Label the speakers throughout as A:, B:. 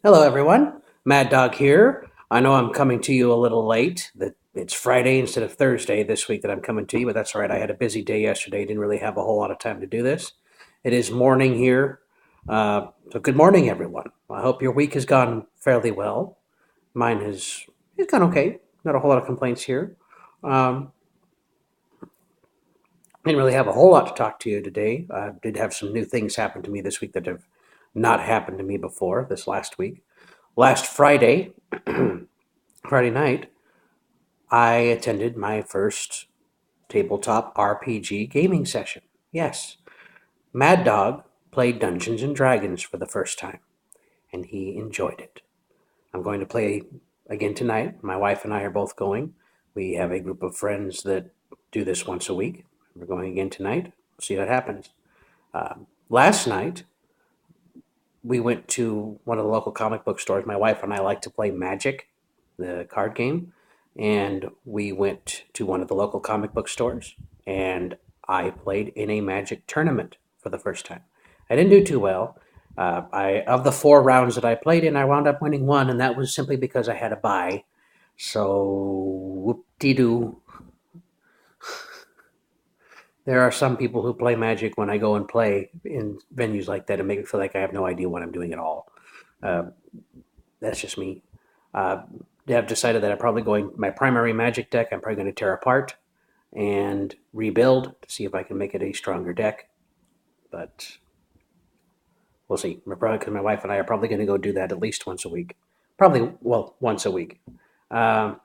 A: Hello, everyone. Mad Dog here. I know I'm coming to you a little late. That it's Friday instead of Thursday this week that I'm coming to you, but that's all right. I had a busy day yesterday. Didn't really have a whole lot of time to do this. It is morning here. So good morning, everyone. I hope your week has gone fairly well. Mine has it's gone okay. Not a whole lot of complaints here. Um, didn't really have a whole lot to talk to you today. I did have some new things happen to me this week that have not happened to me before this last week. Last Friday, Friday night, I attended my first tabletop RPG gaming session. Yes, Mad Dog played Dungeons and Dragons for the first time, and he enjoyed it. I'm going to play again tonight. My wife and I are both going. We have a group of friends that do this once a week. We're going again tonight. We'll see what happens. Last night, we went to one of the local comic book stores. My wife and I like to play Magic, the card game, and we went to one of the local comic book stores, and I played in a Magic tournament for the first time. I didn't do too well. I of the 4 rounds that I played in, I wound up winning one, and that was simply because I had a bye. So whoop-de-doo. There are some people who play Magic when I go and play in venues like that and make me feel like I have no idea what I'm doing at all. Uh, that's just me. Uh, I've decided that I'm probably going my primary Magic deck. I'm probably going to tear apart and rebuild to see if I can make it a stronger deck. But we'll see. Because my wife and I are probably going to go do that at least once a week. Probably once a week. Um,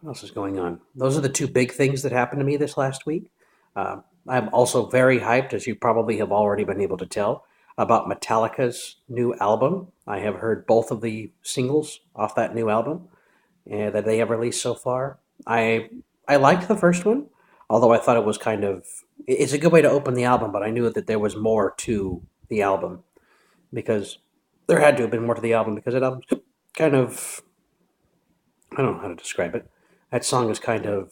A: what else is going on? Those are the two big things that happened to me this last week. Uh, I'm also very hyped, as you probably have already been able to tell, about Metallica's new album. I have heard both of the singles off that new album that they have released so far. I liked the first one, although I thought it was kind of it's a good way to open the album, but I knew that there was more to the album because there had to have been more to the album because it kind of I don't know how to describe it. That song is kind of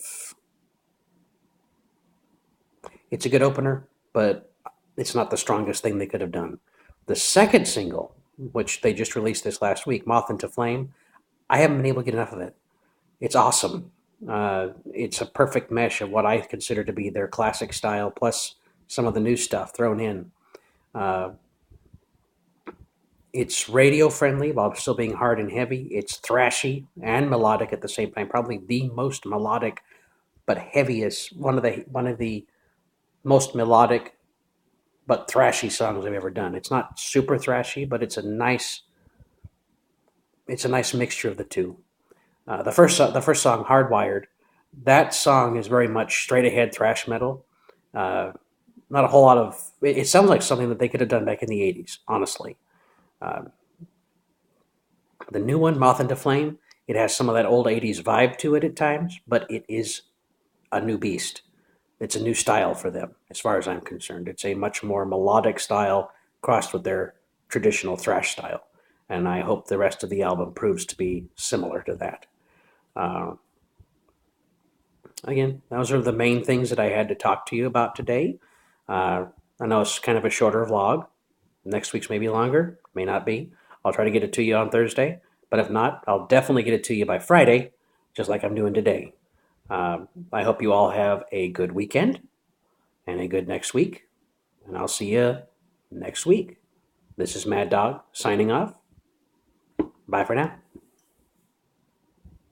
A: it's a good opener, but it's not the strongest thing they could have done. The second single, which they just released this last week, Moth into Flame, I haven't been able to get enough of it. It's awesome. It's a perfect mesh of what I consider to be their classic style, plus some of the new stuff thrown in. Uh, it's radio friendly while still being hard and heavy. It's thrashy and melodic at the same time. Probably the most melodic but heaviest one of the most melodic but thrashy songs I've ever done. It's not super thrashy, but it's a nice mixture of the two. The first song, Hardwired, that song is very much straight ahead thrash metal. Uh, Not a whole lot of. It sounds like something that they could have done back in the '80s. Honestly, uh, the new one, Moth into Flame, it has some of that old '80s vibe to it at times, but it is a new beast. It's a new style for them, as far as I'm concerned. It's a much more melodic style crossed with their traditional thrash style, and I hope the rest of the album proves to be similar to that. Uh, Again, those are the main things that I had to talk to you about today. Uh, I know it's kind of a shorter vlog. Next week's maybe longer, may not be. I'll try to get it to you on Thursday, but if not, I'll definitely get it to you by Friday, just like I'm doing today. I hope you all have a good weekend and a good next week, and I'll see you next week. This is Mad Dog signing off. Bye for now.